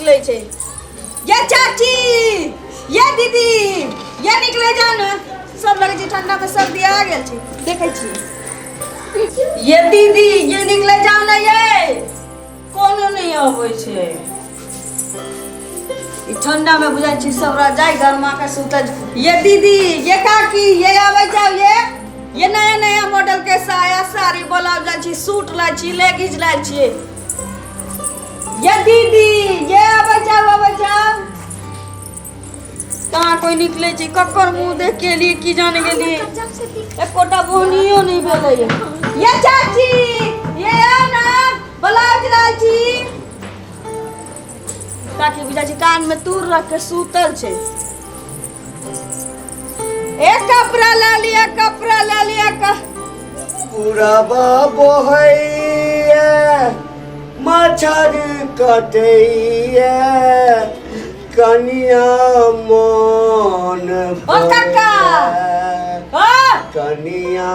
निकले छे। ये चाची, ये दीदी, ये निकले जाओ ना। सब लगे छे ठंडा में सर्दी आ गेल छे। देखे छी। ये दीदी, ये निकले जाओ ना ये। कोनो नहीं आवे छे। ई ठंडा में बुझाई छी सबरा जाय गरमा के सुतल। ये दीदी, ये काकी, ये आवे जाओ ये नया नया मॉडल के साया साड़ी ब्लाउज ला छी, सूट ला छी, लेगिंस ला छी। ये दीदी, ये आवे जाओ। कहाँ कोई निकले छी, ककर मुंह देख के लिए की जाने के लिए एकोटा बोनियो नहीं भेले। ये चाची, ये आ ना ब्लाउज ला छी। काकी बुझा छी कान में तूर रख के सूतल छे। एक कपड़ा ला लिया पूरा बाबो है मच्छर कटैया कनिया मन ओ काका कनिया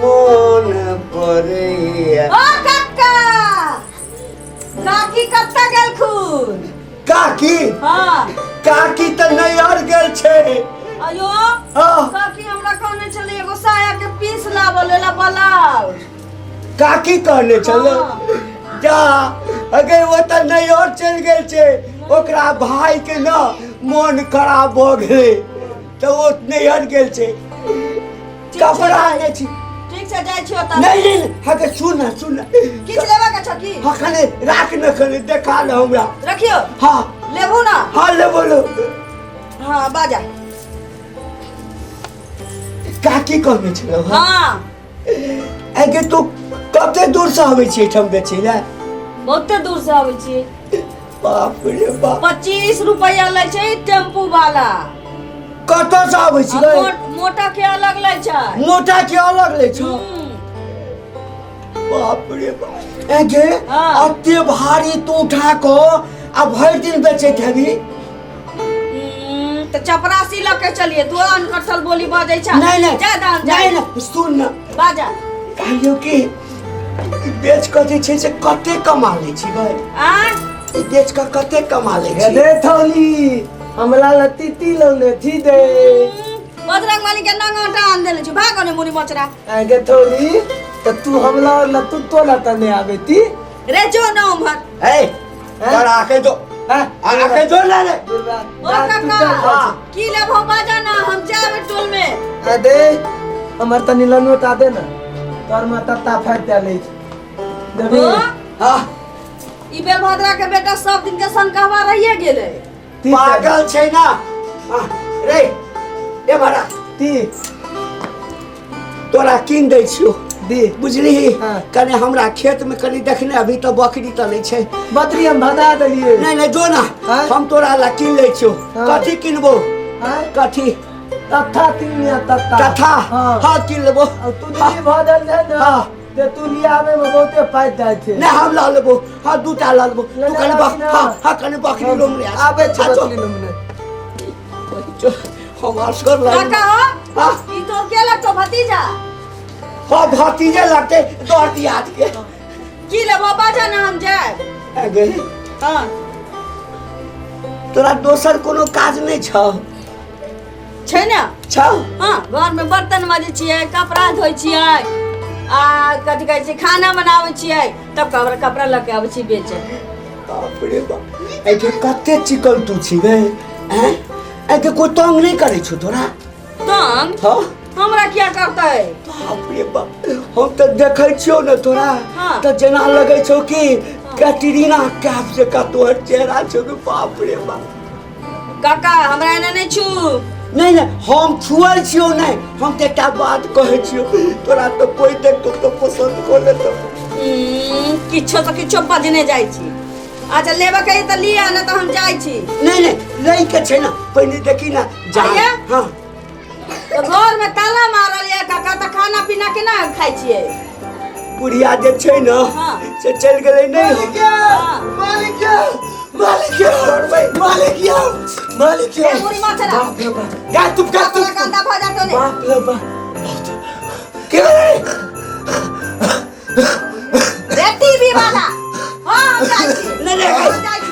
मन पड़ैया। ओ काका, काकी कब तक गेल खून? काकी हाँ काकी तो नैहर गेल छे। अयो हाँ काकी हमरा कहने चली एगो साया के पीस लाबो लेला ब्लाउज। काकी कहने चलो जा अगर वो तो नैहर चल गेल छे ओकरा भाई के ना मन खराब हो गए तो वो नैहर गेल छे कपड़ा आने छी। ठीक से जाय छियो त नहीं हके सुन किछ लेबा के छ की? हाँ खाने राख न खाने देखा ले हमरा रखियो। हाँ लेबो ना? हाँ ले बोलो। हाँ बाजा। काकी कहने छलो। हाँ अगे तो कते दूर से आवे छी ठम बेचे ले? बहुते दूर से आवे छी। बाप रे बाप 25 रुपया ले छै टेम्पू वाला। कत से आवे छी? मोटा के अलग ले छै। मोटा के अलग ले छ। बाप रे बाप एगे अत्ते भारी तू उठा को आ भर दिन बेचे थेबी। तो चपरासी लके चलिए तू अनकठल बोली बाजै छ। नहीं ज्यादा नहीं सुन न बाजा कहियो कि बेच के जे छै से कते कमा ले छी भाई? ई बेच के कते कमा ले छी? दे थौली हमरा लतीती लौने थी दे। बजरंग वाली के नंगाटा आन देले छी। भागो ने मुनी मोचरा। आगे थौली त तू हमरा लतू तो न तने आवेती रे जो न उमर। ए कर आके जो आके जो ले ले। ओ काका की लेबो बाजा ना हम जाबे टोल में। आ दे हमर तनी लनोट आ दे ना तोर माता ता फाट ले देबी। हां ई बेलभद्रा के बेटा सब दिन के संकहवा रहिए गेले। पागल छै ना। रे ए मारा ती तोरा किन दै छियो दी बुझली। हाँ। कने हमरा खेत में कनी देखने अभी तो बकरी तो नहीं छै। बकरी हम भगा देलिए। नहीं जो ना हाँ? हम तोरा ला किन ले छियो। हाँ। कथी किनबो? हां कथी तथा तिनिया तथा कथा हाँ। हाँ किन लेबो। अब तू दिल्ली भदल है ना हाँ। ते तू लिया में बहुते फायदा जाय छे। नहीं हम ला लेबो। हाँ दूटा ला लेबो। ले तू ले कने लाबी ना। हाँ कने बकरी लोम ले आबे छे बकरी लोमने। हम असगर ला काका हो हाँ ई तो के लगतो भतीजा? हाँ भतीजे लगते दौड़ती आज के। की लेबो बाजा ना हम जाए। अगे हां तोरा दोसर कोनो काज नहीं छ? छै ना? छ हां घर में बर्तन माजे छियै, कपड़ा धोइ छियै, आ कथि कहै छै खाना बनाबै छियै, तब कपड़ा लके आबै छी बेचे। बाप रे बाप ऐके कते चिकन तू छी बे हैं? ऐके कोई तंग नहीं करे छो तोरा? तंग हाँ हमरा क्या करतै? बाप रे बाप हम तो देखै छियो न तोरा हाँ। तो जना लगे छो कि कैटरीना कैफ से का तोहर चेहरा छो। बाप रे बाप काका हमरा एने नहीं छू। नहीं हम छुअल छियो नहीं हम तो एकटा बात कहै छियो तोरा तो कोई देख तो पसंद कर लेतो। किछो तो किछो बजने जाइ छी। अच्छा लेबा कही त लिया ना तो हम जाइ छी। नहीं लई के छै ना पहले देखी ना जा। आया? हाँ तो घर में ताला मारल है काका त खाना पीना केना खाइ छियै? बुढ़िया जे छै ना हाँ। से चल गेलै नहीं हो। हाँ। मालिक ए मुरी माछरा जा तू का तू गंदा भ जातो ने। बाप रे बाप के रे टीवी वाला। हां हम जाइ छी। नहीं हम जाइ छी।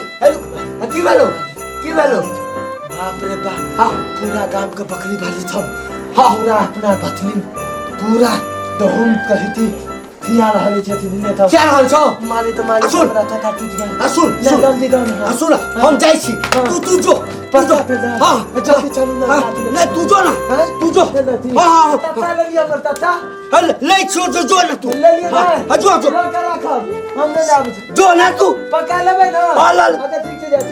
की भेलो की भेलो बाप रे बाप हाँ पूरा गांव के बकरी भाली था हाँ पूरा अपना पथली पूरा दहुम कही थी खिया रहले छथिन ने था क्या हाल छौ माली तो माली सुन। हमरा था टूट गया सुन ले सुन जल्दी दो सुन हम जाइ छी तू जो पता पे जा हाँ जल्दी चलो ना नहीं तू जो ना तू जो हाँ तता ले लिया मर तता ले जो ना तू ले लिया हाँ जो जो लो करा खब हम नहीं आबे जो ना तू पका लेबे ना हाँ लाल अच्छा ठीक से जाती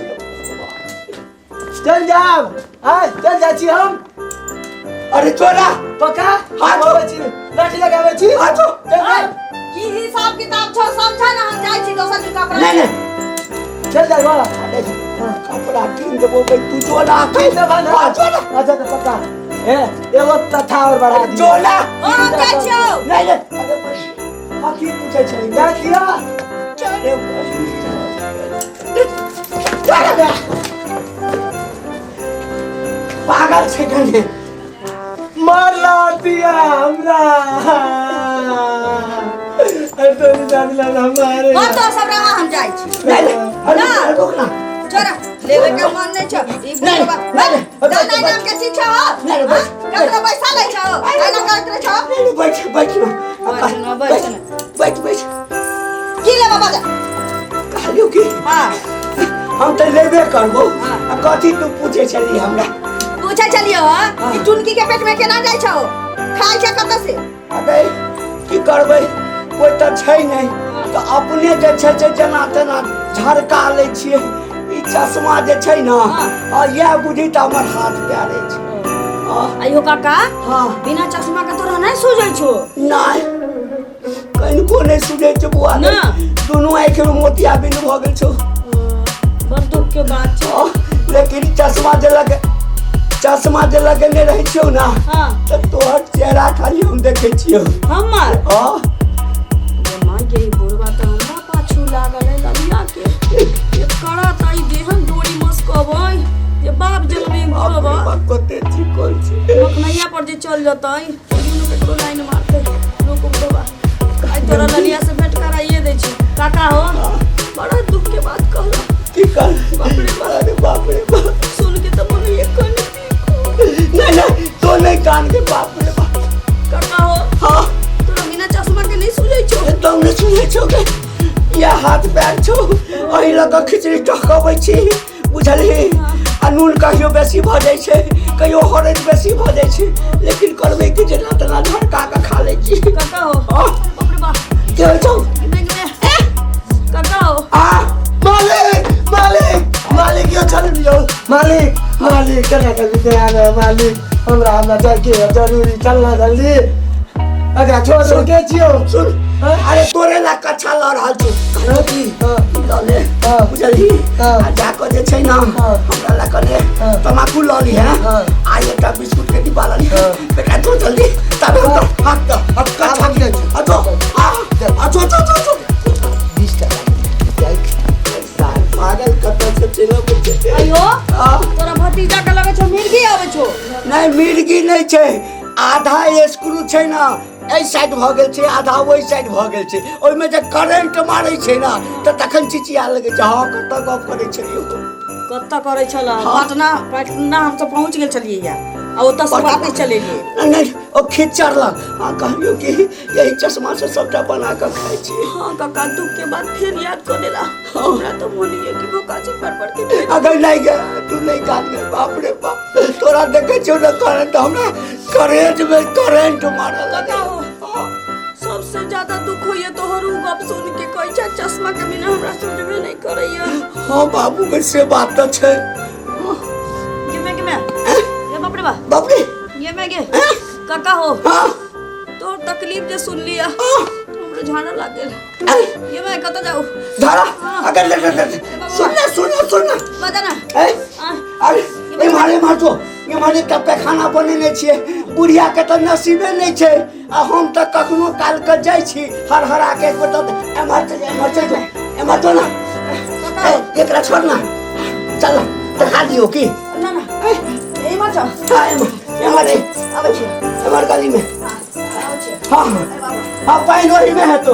चल जाओ हां चल जाची हम अरे जो ना पका हाँ, जो। छी लाठी लगावे छी हाँ, जो। चल जा की हिसाब किताब छौ समझा ना हम जाइ छी दोसर दिन कपड़ा नहीं नहीं चल जा वाला कपड़ा किन देबो भाई तू जो ना ठीक है भाई हाँ जो ना अच्छा तो पका ए एगो तथा और बढ़ा दी जो ना हम जाइ छियौ नहीं नहीं अरे भाई हाँ की पूछे छै क्या किया अरे पागल छै कने मारला दिया हमरा तो जान ला हमारे हम तो सब रहा हम जाइ छी नहीं नहीं ना। अरे रुक ना छोरा लेवे के मन नहीं छ ई नहीं, बुढ़वा नहीं, दाना नाम के सीख छ नहीं, नहीं, कतना पैसा लै छ आइना करत छ नहीं बैठ बैठ ना बैठ की ले बाबा जा कहलियो कि हां हम तो लेबे करबो हाँ। आ कथी तू पूछे छली हमरा पूछे चलियो ई टुनकी के पेट में केना जाइ छ खाइ छ कत से अबे की करबै कोई तो छै नहीं तो अपने जे छै से जना तना झड़का लै छियै ई चश्मा जे छै ना हाँ। आ यह बुझी त हमर हाथ पैर छै आइयो काका हाँ बिना चश्मा के तोरा नहीं सूझै छो नहीं कनिको नहीं सुनै छै बुआ ना। दुनू आँखि में मोतियाबिंद भऽ गेल छौ बड़ दुख के बात छ लेकिन चश्मा जे लगेने रहै छियौ ना हां तऽ तोहर चेहरा खाली हम देखै छियौ हमर हाँ ये मां के ई बुढ़वा त हमरा पाछू लागल है ललिया के ये कड़ा ताई देहन डोरी मस्कबै ये बाप जलवे बुढ़वा कते चिकन छै मखनैया पर जे चल जतै दुनू केकरो लाइन मारते लोग बुढ़वा आई तोरा ललिया से भेंट कराइए दै छी काका हो बड़ा दुख के बात कहला की कर बाप रे बाप सुन के त मन ये कन नहीं तो नहीं कान के बाप रे बाप काका हो हाँ तोरा बिना चश्मा के नहीं सूझै छो एकदम नहीं सुनै छौ गे या हाथ पैर छौ अही लग खिचड़ी टहकबै छी बुझलही आ नून कहियो बेसी भऽ जाइ छै कहियो हरैद बेसी भऽ जाइ छै लेकिन करबै कि जेना तेना झड़का के खा लै छी काका हो हाँ बाप रे बाप की होइ छौ काका हो मालिक यो चल दियो मालिक मालिक कना कर दे मालिक हमरा जाके जरूरी चलना जल्दी अगर छोड़ के जियो सुन अरे तोरे ला कच्छा लऽ रहल छौ कहलियो कि लऽ ले बुझलही आ जाकऽ जे छै ना हमरा ला कने तमाकू लऽ ली है आ एकटा बिस्कुट के डिब्बा लऽ ली बेटा जो जल्दी तब हम हाथ अब कच्छा के आ जो 20 टाका पागल कतऽ से चलो बच्चे आयो तोरा भतीजा के लगे छो मिर्गी आवे छो नहीं मिर्गी नहीं छै आधा स्क्रू छै ना एहि साइड भऽ गेल छै आधा ओहि साइड भऽ गेल छै ओहिमे जे करंट मारै छै ना तऽ तखन चिचिया लगै छै हाँ कतऽ गप करै छै यौ कत्ता करे छला पटना हम सब पहुंच गेल छलिए या आ ओतऽ से वापस चले लिए नहीं ओ खिचड़ लग हाँ कहलियो कि यही चश्मा से सबटा बना कऽ खाइ छी हां काका दुख के बाद फिर याद कर देला हमरा तो मन ये कि भूखा से पड़ के अगर नहीं गए तू नहीं काट गए बाप रे बाप तोरा देखे छौ ना करंट हमरा करेंट में करंट मारऽ लगा सबसे ज्यादा दुख होइए तोहर उ गप सुन के कहै छै चश्मा के बिना हमरा समझबे नहीं करैया हाँ बाबू के से बात तो छै गे ये बाप रे बाप रे ये मैं गे काका हो हाँ तोर तकलीफ जे सुन लिया हमरो झाड़ा लाग गेल ये मैं कत जाऊ धारा अगर ले सुनना बता ना अरे ये मारे का पैखाना बनेने छियै बुढ़िया के तो नसीबे नहीं छै आ हम तो कखनो काल के जाइ छी हरा के एमर तो ना एकरा छोड़ ना चल दिखा दियो की ना ए मत जा हाँ एमर आबै छी एमर गली में आबै छी हाँ पाइन वही में है तो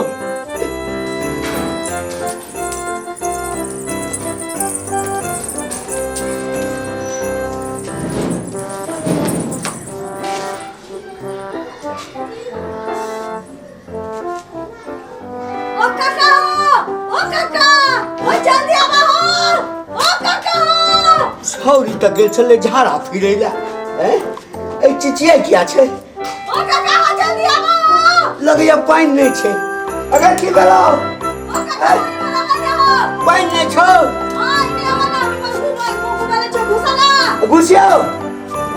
छौरी तऽ गेल छलै झाड़ा फिरै लए ए चिचिया किया छै ओ काका हो जल्दी आबो लगैया पानि नहि छै अगर की भेलौ ओ काका पानि नहि छौ हां ने वाला पशु भाई को वाला छ घुसला घुसियो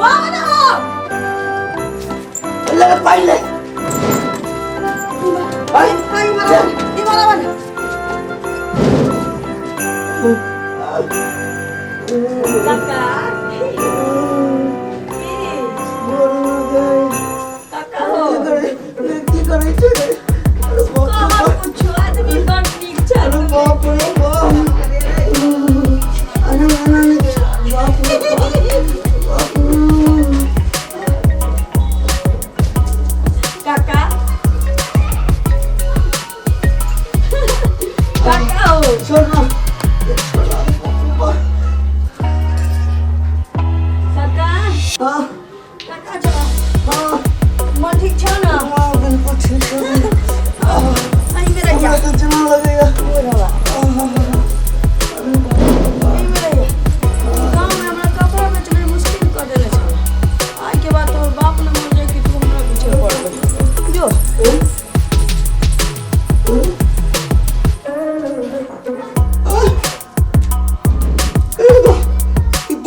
वाह ना ले पानि ले आई वाला ये वाला काका काका हो की करै छै कहाँ कुछ आदमी बड़ नीक छै बाप रे बाप अरे बाप रे काका काका हो छोड़ना काका हाँ काका छ हाँ मन ठीक छ न बिल्कुल ठीक है अनि मेरा जा तो चलने लगेगा गाँव में हमरा कपड़ा बेचने मुश्किल कर देले छ आई के बाद तोर बाप ने मन जाए कि तू हमरा पीछे पड़ गई जो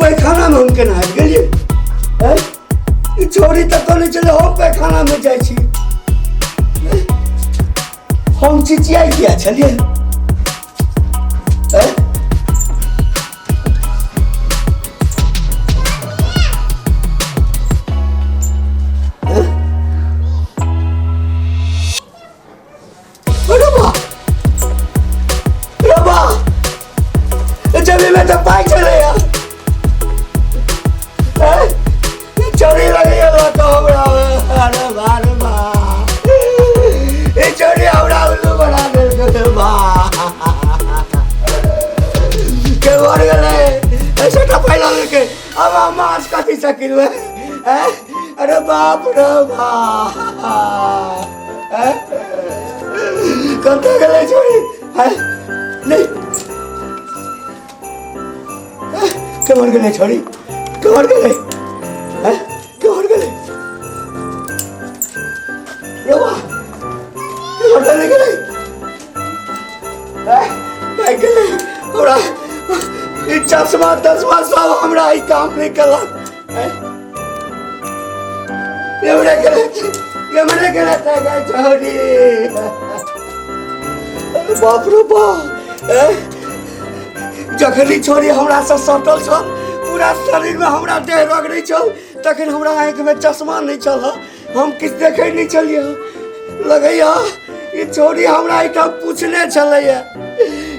पैखाना में हम केना आबि गेलियै ई छोरी तऽ कहने छलै हम पैखाना में जाइ छी हम चिचियाइ किया छलियै जमीन में तो पाई चले चोरी लगी तो हमरा अरे बार चोरी हमरा उल्लू बना दे के मर गए ऐसे तो पहला लेके अब हम मांस कथी सकिल अरे बाप रे बाप कते गले चोरी नहीं के मर गए छोरी के मर गए के मर गए रवा के मर गए मैं गए हमरा ई चश्मा तस्मा सब हमरा ई काम नहीं करलक ये मरे गए ते गए छोरी बाप रे बाप जखनी छोरी हमरा से सटल छ पूरा शरीर में हमरा देह रगड़ै छ तखन हमरा आँख में चश्मा नहीं चल हम किछ देखे नहीं चलिए लगैया ई छोरी हमरा इतना पूछने चलैया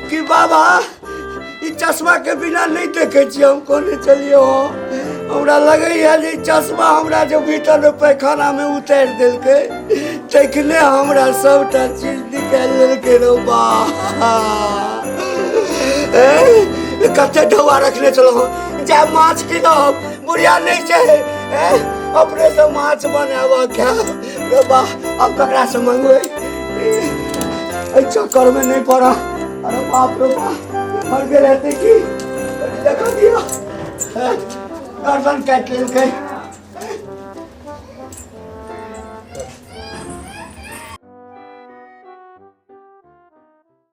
कि बाबा ई चश्मा के बिना नहीं देखे छी हम कोने चलिए हमरा लगैया जे चश्मा हमरा जो भीतर में पैखाना में उतार देलकै तखने हमरा सबटा चीज निकाल लेलकै रे बा कते ढौआ रखने चलो जा माछ किनो बुढ़िया नहीं छै अपने से माछ बनावा क्या रे बा अब ककरा से मंगवे चक्कर में नहीं पड़ा अरे बाप रे बाप मर गए रहते की देखो दिया गर्दन काट लेलकै